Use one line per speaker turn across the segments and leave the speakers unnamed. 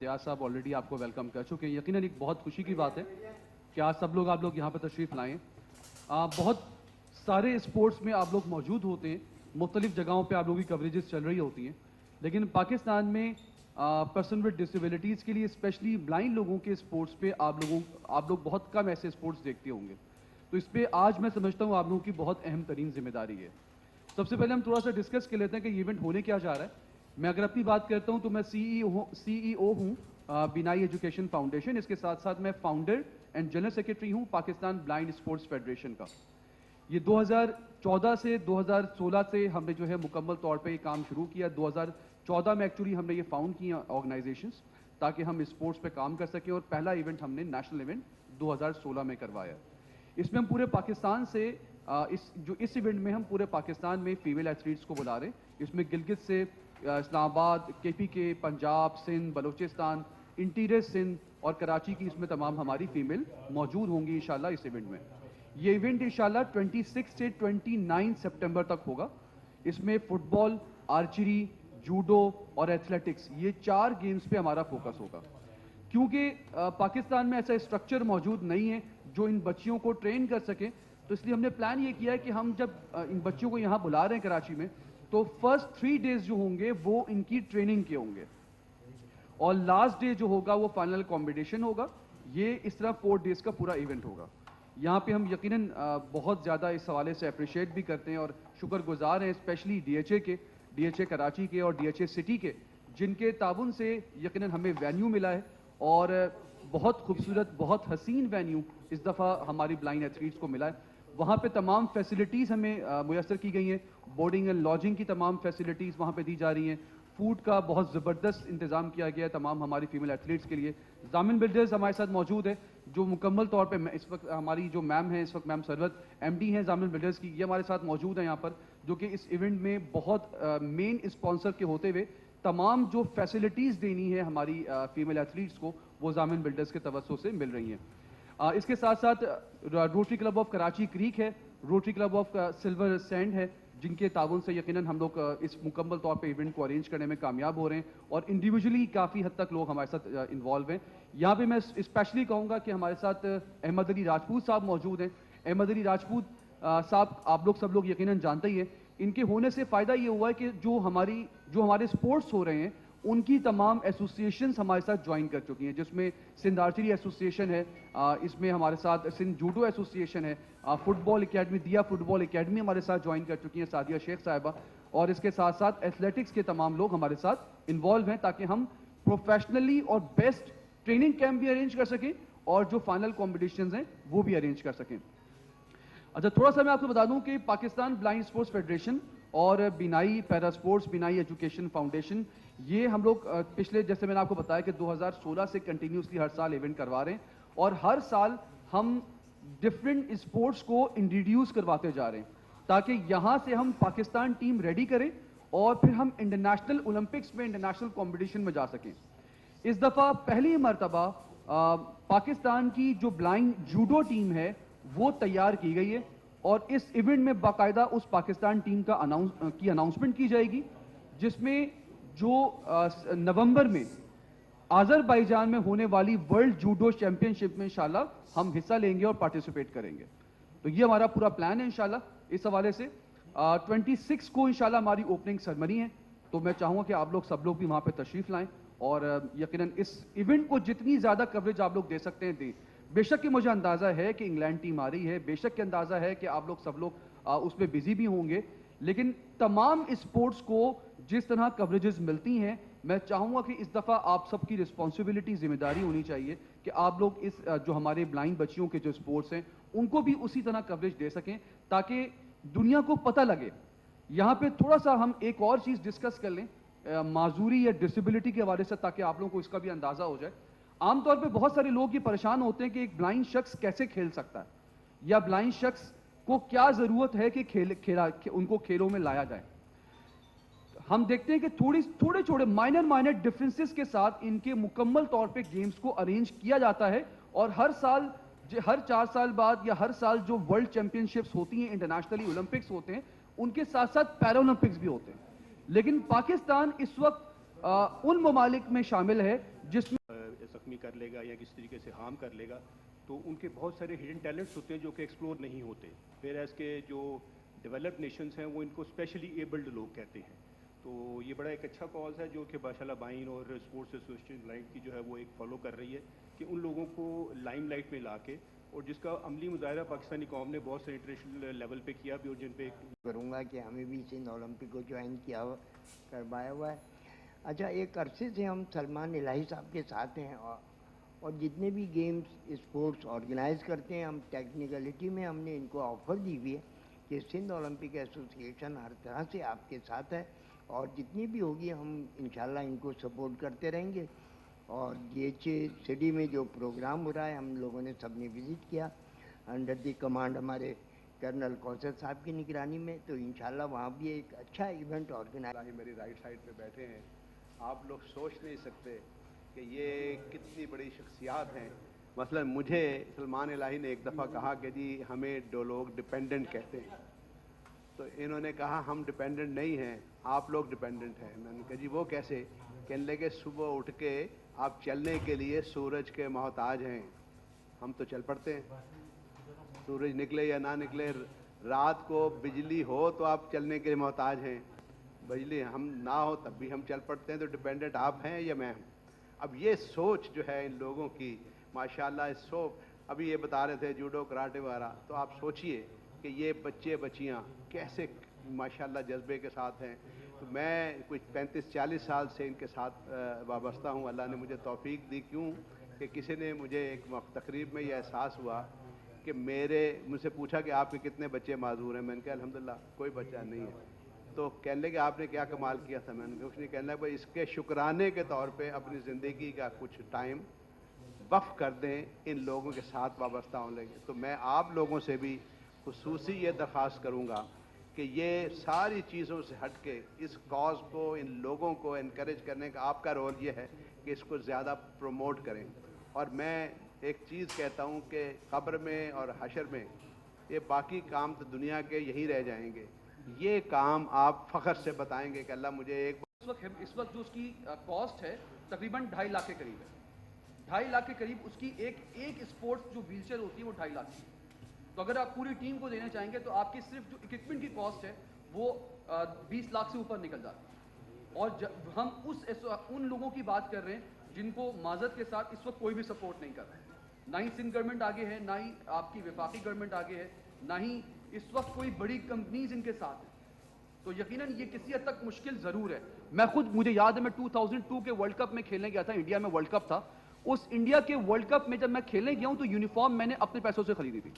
रियाज साहब ऑलरेडी आपको वेलकम कर चुके हैं। यकीनन एक बहुत खुशी की बात है कि आज सब लोग आप लोग यहाँ पर तशरीफ़ लाएँ। बहुत सारे स्पोर्ट्स में आप लोग मौजूद होते हैं, मुख्तलिफ जगहों पे आप लोगों की कवरेजेस चल रही होती हैं, लेकिन पाकिस्तान में पर्सन विद डिसेबिलिटीज़ के लिए स्पेशली ब्लाइंड लोगों के स्पोर्ट्स पे आप लोग बहुत कम ऐसे स्पोर्ट्स देखते होंगे। तो इस पर आज मैं समझता हूँ आप लोगों की बहुत अहम तरीन जिम्मेदारी है। सबसे पहले हम थोड़ा सा डिस्कस कर लेते हैं कि ये इवेंट होने क्या जा रहा है। मैं अगर अपनी बात करता हूं तो मैं सीईओ हूं बिनाई एजुकेशन फाउंडेशन। इसके साथ साथ मैं फाउंडर एंड जनरल सेक्रेटरी हूं पाकिस्तान ब्लाइंड स्पोर्ट्स फेडरेशन का। ये 2014 से 2016 से हमने जो है मुकम्मल तौर पे ये काम शुरू किया। 2014 में एक्चुअली हमने ये फाउंड किया ऑर्गेनाइजेशंस ताकि हम स्पोर्ट्स पे काम कर सकें, और पहला इवेंट हमने नेशनल इवेंट 2016 में करवाया। इसमें हम पूरे पाकिस्तान से इस इवेंट में हम पूरे पाकिस्तान में फीमेल एथलीट्स को बुला रहे हैं। इसमें गिलगित से इस्लामाबाद, केपीके, पंजाब, सिंध, बलूचिस्तान, इंटीरियर सिंध और कराची की इसमें तमाम हमारी फीमेल मौजूद होंगी इंशाल्लाह इस इवेंट में। ये इवेंट इंशाल्लाह 26 से 29 सितंबर तक होगा। इसमें फुटबॉल, आर्चरी, जूडो और एथलेटिक्स, ये 4 गेम्स पे हमारा फोकस होगा। क्योंकि पाकिस्तान में ऐसा स्ट्रक्चर मौजूद नहीं है जो इन बच्चियों को ट्रेन कर सके, तो इसलिए हमने प्लान ये किया है कि हम जब इन बच्चियों को यहाँ बुला रहे हैं कराची में, तो फर्स्ट 3 डेज जो होंगे वो इनकी ट्रेनिंग के होंगे, और लास्ट डे जो होगा वो फाइनल कॉम्पिटिशन होगा। ये इस तरह 4 डेज का पूरा इवेंट होगा। यहाँ पे हम यकीनन बहुत ज़्यादा इस हवाले से अप्रिशिएट भी करते हैं और शुक्रगुजार हैं स्पेशली डीएचए कराची के और डीएचए सिटी के, जिनके ताउन से यकीनन हमें वेन्यू मिला है, और बहुत खूबसूरत, बहुत हसीन वेन्यू इस दफ़ा हमारी ब्लाइंड एथलीट्स को मिला है। वहाँ पे तमाम फैसिलिटीज़ हमें मुयस्सर की गई हैं। बोर्डिंग एंड लॉजिंग की तमाम फैसिलिटीज़ वहाँ पे दी जा रही हैं। फूड का बहुत ज़बरदस्त इंतज़ाम किया गया है तमाम हमारी फीमेल एथलीट्स के लिए। जामिन बिल्डर्स हमारे साथ मौजूद है, जो मुकम्मल तौर पे इस वक्त हमारी जो मैम है, इस वक्त मैम सरवत एमडी हैं जामिन बिल्डर्स की, ये हमारे साथ मौजूद हैं यहाँ पर, जो कि इस इवेंट में बहुत मेन स्पॉन्सर के होते हुए तमाम जो फैसिलिटीज़ देनी है हमारी फीमेल एथलीट्स को, वो जामिन बिल्डर्स के तवज्जो से मिल रही हैं। इसके साथ साथ Rotary club of Karachi creek है, Rotary club of silver sand है, जिनके ताउन से यकीनन हम लोग इस मुकम्मल तौर पे इवेंट को अरेंज करने में कामयाब हो रहे हैं, और इंडिविजुअली काफ़ी हद तक लोग हमारे साथ इन्वॉल्व हैं। यहाँ पे मैं स्पेशली कहूँगा कि हमारे साथ अहमद अली राजपूत साहब मौजूद हैं। अहमद अली राजपूत साहब आप लोग सब लोग यकीनन जानते ही हैं। इनके होने से फ़ायदा ये हुआ है कि जो हमारे स्पोर्ट्स हो रहे हैं उनकी तमाम एसोसिएशंस हमारे साथ ज्वाइन कर चुकी हैं, जिसमें सिंध आर्चरी एसोसिएशन है, इसमें हमारे साथ सिंध जूडो एसोसिएशन है, फुटबॉल एकेडमी, दिया फुटबॉल एकेडमी हमारे साथ ज्वाइन कर चुकी हैं सादिया शेख साहिबा, और इसके साथ साथ एथलेटिक्स के तमाम लोग हमारे साथ इन्वॉल्व हैं, ताकि हम प्रोफेशनली और बेस्ट ट्रेनिंग कैंप भी अरेंज कर सकें और जो फाइनल कॉम्पिटिशन्स हैं वो भी अरेंज कर सकें। अच्छा, थोड़ा सा मैं आपको बता दूं कि पाकिस्तान ब्लाइंड स्पोर्ट्स फेडरेशन और बिनाई पैरा स्पोर्ट्स, बिनाई एजुकेशन फाउंडेशन, ये हम लोग पिछले, जैसे मैंने आपको बताया कि 2016 से कंटिन्यूसली हर साल इवेंट करवा रहे हैं, और हर साल हम डिफरेंट स्पोर्ट्स को इंट्रोड्यूस करवाते जा रहे हैं, ताकि यहाँ से हम पाकिस्तान टीम रेडी करें और फिर हम इंटरनेशनल ओलंपिक्स में, इंटरनेशनल कॉम्पिटिशन में जा सकें। इस दफ़ा पहली मरतबा पाकिस्तान की जो ब्लाइंड जूडो टीम है वो तैयार की गई है, और इस इवेंट में बाकायदा उस पाकिस्तान टीम का अनाउंसमेंट की जाएगी, जिसमें जो नवंबर में अज़रबैजान में होने वाली वर्ल्ड जूडो चैंपियनशिप में इंशाल्लाह हम हिस्सा लेंगे और पार्टिसिपेट करेंगे। तो ये हमारा पूरा प्लान है इंशाल्लाह। इस हवाले से 26 को इंशाल्लाह हमारी ओपनिंग सेरेमनी है, तो मैं चाहूँगा कि आप लोग सब लोग भी वहाँ पे तशरीफ़ लाएँ, और यकीनन इस इवेंट को जितनी ज़्यादा कवरेज आप लोग दे सकते हैं दें। बेशक कि मुझे अंदाज़ा है कि इंग्लैंड टीम आ रही है, बेशक कि अंदाज़ा है कि आप लोग सब लोग उसमें बिजी भी होंगे, लेकिन तमाम स्पोर्ट्स को जिस तरह कवरेजेस मिलती हैं, मैं चाहूँगा कि इस दफ़ा आप सबकी रिस्पॉन्सिबिलिटी, जिम्मेदारी होनी चाहिए कि आप लोग इस जो हमारे ब्लाइंड बच्चियों के जो स्पोर्ट्स हैं उनको भी उसी तरह कवरेज दे सकें, ताकि दुनिया को पता लगे। यहाँ पे थोड़ा सा हम एक और चीज़ डिस्कस कर लें माजूरी या डिसेबिलिटी के हवाले से, ताकि आप लोगों को इसका भी अंदाज़ा हो जाए। आमतौर पे बहुत सारे लोग ये परेशान होते हैं कि एक ब्लाइंड शख्स कैसे खेल सकता है, या ब्लाइंड शख्स को क्या ज़रूरत है कि उनको खेलों में लाया जाए। हम देखते हैं कि थोड़े छोटे माइनर डिफरेंसेस के साथ इनके मुकम्मल तौर पे गेम्स को अरेंज किया जाता है, और हर 4 साल बाद या हर साल जो वर्ल्ड चैंपियनशिप्स होती हैं, इंटरनेशनली ओलंपिक्स होते हैं, उनके साथ साथ पैरा ओलंपिक्स भी होते हैं। लेकिन पाकिस्तान इस वक्त उन ममालिक में शामिल है جس میں
زخمی کر لے گا یا کس طریقے سے ہارم کر لے گا، تو ان کے بہت سارے ہڈن ٹیلنٹس ہوتے ہیں جو کہ ایکسپلور نہیں ہوتے. پھر ایز کے جو ڈیولپڈ نیشنز ہیں وہ ان کو اسپیشلی ایبلڈ لوگ کہتے ہیں. تو یہ بڑا ایک اچھا کاز ہے جو کہ ماشاءاللہ بائن اور اسپورٹس ایسوسیشن لائٹ کی جو ہے وہ ایک فالو کر رہی ہے کہ ان لوگوں کو لائم لائٹ میں لا کے، اور جس کا عملی مظاہرہ پاکستانی قوم نے بہت سے انٹرنیشنل لیول پہ کیا بھی، اور جن پہ
کروں گا کہ ہمیں بھی سندھ اولمپک کو جوائن کروایا ہوا ہے. اچھا، ایک عرصے سے ہم سلمان الہی صاحب کے ساتھ ہیں اور جتنے بھی گیمز اسپورٹس آرگنائز کرتے ہیں، ہم ٹیکنیکلٹی میں ہم نے ان کو آفر دی ہوئی ہے کہ سندھ اولمپک ایسوسیشن ہر طرح سے آپ کے ساتھ ہے، اور جتنی بھی ہوگی ہم انشاءاللہ ان کو سپورٹ کرتے رہیں گے. اور سٹی میں جو پروگرام ہو رہا ہے ہم لوگوں نے سب نے وزٹ کیا انڈر دی کمانڈ ہمارے کرنل کوثر صاحب کی نگرانی میں، تو انشاءاللہ وہاں بھی ایک اچھا ایونٹ آرگنائز.
میری رائٹ سائڈ پہ بیٹھے ہیں، آپ لوگ سوچ نہیں سکتے کہ یہ کتنی بڑی شخصیات ہیں. مثلا مجھے سلمان الہی نے ایک دفعہ کہا کہ جی ہمیں دو لوگ ڈپینڈنٹ کہتے ہیں، تو انہوں نے کہا ہم ڈپینڈنٹ نہیں ہیں، آپ لوگ ڈپینڈنٹ ہیں. میں نے کہا جی وہ کیسے؟ کہنے لگے صبح اٹھ کے آپ چلنے کے لیے سورج کے محتاج ہیں، ہم تو چل پڑتے ہیں، سورج نکلے یا نہ نکلے. رات کو بجلی ہو تو آپ چلنے کے لیے محتاج ہیں، بجلی ہم نہ ہو تب بھی ہم چل پڑتے ہیں. تو ڈپینڈنٹ آپ ہیں یا میں ہوں؟ اب یہ سوچ جو ہے ان لوگوں کی ماشاءاللہ ابھی یہ بتا رہے تھے جوڈو کراٹے وغیرہ، تو آپ سوچئے کہ یہ بچے بچیاں کیسے ماشاءاللہ جذبے کے ساتھ ہیں. تو میں کچھ 35-40 سال سے ان کے ساتھ وابستہ ہوں. اللہ نے مجھے توفیق دی، کیوں کہ کسی نے مجھے ایک تقریب میں یہ احساس ہوا کہ مجھ سے پوچھا کہ آپ کے کتنے بچے معذور ہیں. میں نے کہا الحمدللہ کوئی بچہ نہیں ہے. تو کہنے لگے آپ نے کیا کمال کیا تھا؟ میں نے کہا کچھ نہیں. کہنے لگا بھائی اس کے شکرانے کے طور پہ اپنی زندگی کا کچھ ٹائم وقف کر دیں ان لوگوں کے ساتھ وابستہ ہونے لگے. تو میں آپ لوگوں سے بھی خصوصی یہ درخواست کروں گا کہ یہ ساری چیزوں سے ہٹ کے اس کاز کو، ان لوگوں کو انکریج کرنے کا آپ کا رول یہ ہے کہ اس کو زیادہ پروموٹ کریں. اور میں ایک چیز کہتا ہوں کہ قبر میں اور حشر میں یہ باقی کام تو دنیا کے یہی رہ جائیں گے، یہ کام آپ فخر سے بتائیں گے کہ اللہ مجھے ایک
اس وقت جو اس کی کاسٹ ہے تقریباً 2.5 لاکھ کے قریب ہے. 2.5 لاکھ کے قریب اس کی ایک اسپورٹس جو ویل چیئر ہوتی ہے وہ 2.5 لاکھ کی. تو اگر آپ پوری ٹیم کو دینا چاہیں گے تو آپ کی صرف جو اکوپمنٹ کی کاسٹ ہے وہ 20 لاکھ سے اوپر نکل جاتی ہے. اور ہم ان لوگوں کی بات کر رہے ہیں جن کو معذرت کے ساتھ اس وقت کوئی بھی سپورٹ نہیں کر رہا ہے. نہ ہی سندھ گورنمنٹ آگے ہے، نہ ہی آپ کی وفاقی گورنمنٹ آگے ہے، نہ ہی اس وقت کوئی بڑی کمپنیز ان کے ساتھ ہیں. تو یقیناً یہ کسی حد تک مشکل ضرور ہے. مجھے یاد ہے میں 2002 کے ورلڈ کپ میں کھیلنے گیا تھا. انڈیا میں ورلڈ کپ تھا. اس انڈیا کے ورلڈ کپ میں جب میں کھیلنے گیا ہوں تو یونیفارم میں نے اپنے پیسوں سے خریدی تھی.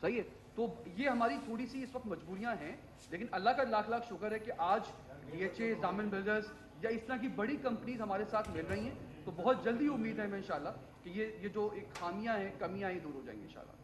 صحیح ہے. تو یہ ہماری تھوڑی سی اس وقت مجبوریاں ہیں، لیکن اللہ کا لاکھ لاکھ شکر ہے کہ آج DHA، دامن بلڈرز یا اس طرح کی بڑی کمپنیز ہمارے ساتھ مل رہی ہیں. تو بہت جلدی امید ہے ہمیں انشاءاللہ کہ یہ جو ایک خامیاں ہیں، کمیاں ہیں، دور ہو جائیں گی انشاءاللہ.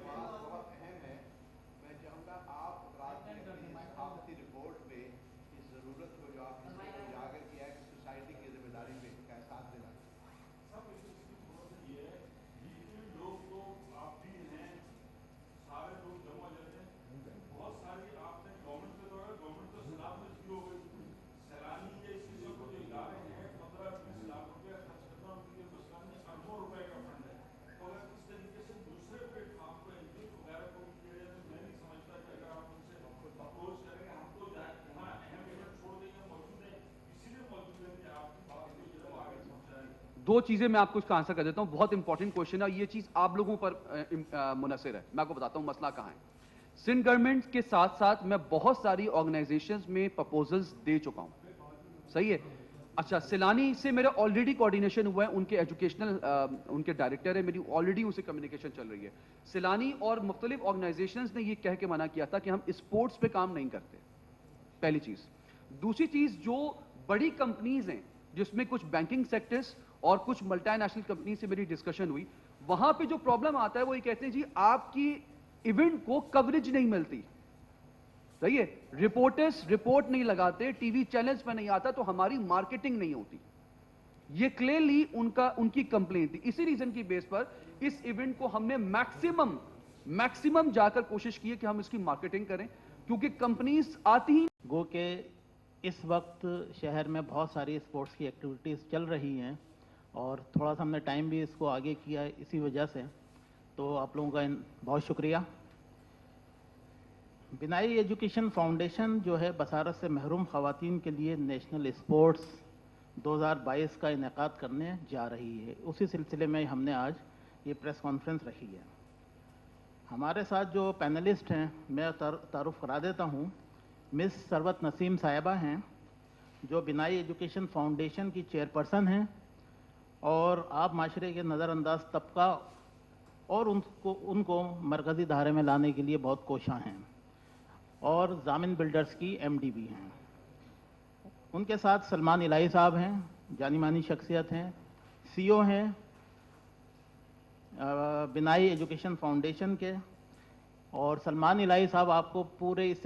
بہت اہم ہے. میں چاہوں گا آپ ثقافتی رپورٹ میں اس ضرورت کو جو آپ نے اجاگر کیا ہے کہ سوسائٹی کی ذمہ داری میں کا ساتھ دینا.
دو چیزیں میں آپ کو اس کا آنسر کر دیتا ہوں. بہت امپورٹنٹ کوشچن ہے اور یہ چیز آپ لوگوں پر منحصر ہے. میں آپ کو بتاتا ہوں مسئلہ کہاں ہے. سندھ گورنمنٹ کے ساتھ ساتھ میں بہت ساری آرگنائزیشنز میں پرپوزلز دے چکا ہوں. صحیح ہے. اچھا، سیلانی سے میرا آلریڈی کوارڈینیشن ہوا ہے. ان کے ایجوکیشنل ان کے ڈائریکٹر ہے، میری آلریڈی ان سے کمیونیکیشن چل رہی ہے. سیلانی اور مختلف آرگنائزیشنز نے یہ کہہ کے منع کیا تھا کہ ہم اسپورٹس پہ کام نہیں کرتے. پہلی چیز. دوسری چیز، جو بڑی کمپنیز ہیں جس میں کچھ بینکنگ سیکٹرز اور کچھ ملٹی نیشنل کمپنی سے میری ڈسکشن ہوئی، وہاں پہ جو پرابلم آتا ہے وہ یہ کہتے ہیں جی آپ کی ایونٹ کو کوریج نہیں ملتی. صحیح ہے. رپورٹرز رپورٹ نہیں لگاتے، ٹی وی چینلز پہ نہیں آتا، تو ہماری مارکیٹنگ نہیں ہوتی. یہ کلیئرلی ان کی کمپلین تھی. اسی ریزن کی بیس پر اس ایونٹ کو ہم نے میکسیمم جا کر کوشش کی ہے کہ ہم اس کی مارکیٹنگ کریں، کیونکہ کمپنیز آتی ہی
گو کہ
اس وقت شہر میں بہت ساری اسپورٹس کی ایکٹیویٹیز چل رہی ہیں اور تھوڑا سا ہم نے ٹائم بھی اس کو آگے کیا ہے اسی وجہ سے، تو آپ لوگوں کا بہت شکریہ۔ بنائی ایجوکیشن فاؤنڈیشن جو ہے بصارت سے محروم خواتین کے لیے نیشنل اسپورٹس 2022 کا انعقاد کرنے جا رہی ہے، اسی سلسلے میں ہم نے آج یہ پریس کانفرنس رکھی ہے۔ ہمارے ساتھ جو پینلسٹ ہیں میں تعارف کرا دیتا ہوں۔ مس ثروت نسیم صاحبہ ہیں جو بنائی ایجوکیشن فاؤنڈیشن کی چیئرپرسن ہیں اور آپ معاشرے کے نظر انداز طبقہ اور ان کو مرکزی دھارے میں لانے کے لیے بہت کوشاں ہیں، اور ضامن بلڈرز کی ایم ڈی بھی ہیں۔ ان کے ساتھ سلمان الہی صاحب ہیں، جانی مانی شخصیت ہیں، سی او ہیں بنائی ایجوکیشن فاؤنڈیشن کے، اور سلمان الہی صاحب آپ کو پورے اس